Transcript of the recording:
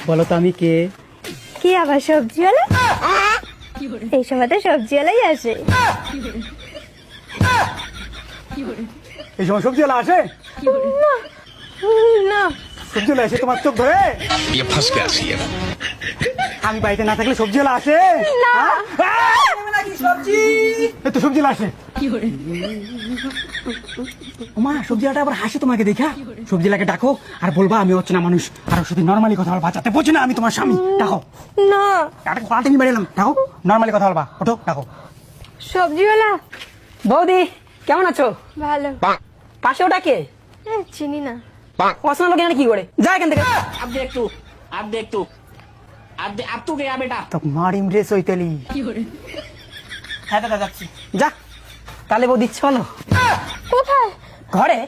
বলো তো আমি কে? কি আবার সবজিওয়ালা? এই সময় তো সবজিওয়ালাই আসে। এই সময় সবজিওয়ালা আসে? না না, সবজিওয়ালা এসে তোমার চোখ ধরে? ये फंस गया सी है। আমি বাড়িতে না থাকলে সবজিওয়ালা আসে? না। এই তো সবজিওয়ালা আসে। ওমা, সবজিওয়ালাটা আবার হাসে তোমাকে দেখা। সবজিওয়ালাকে ডাকো আর বলবা আমি অচেনা মানুষ, আর ওর সাথে নর্মালি কথা বলবা, যাতে বোঝে না আমি তোমার স্বামী। ডাকো। না, একটা পাল্টে নিয়ে বেরিয়ে এলাম। ডাকো, নর্মালি কথা বলবা। ওঠো, ডাকো। সবজিওয়ালা। বৌদি কেমন আছো? ভালো। পাশে ওটা কে? চিনি না। অচেনা লোক এখানে কি করে? যা এখান থেকে। अब देख तू अब तू गया बेटा। তো মারিম রে সইতেলি। है दादा যাচ্ছি। যা তাহলে বউ দিচ্ছে বলো কোথায়? ঘরে।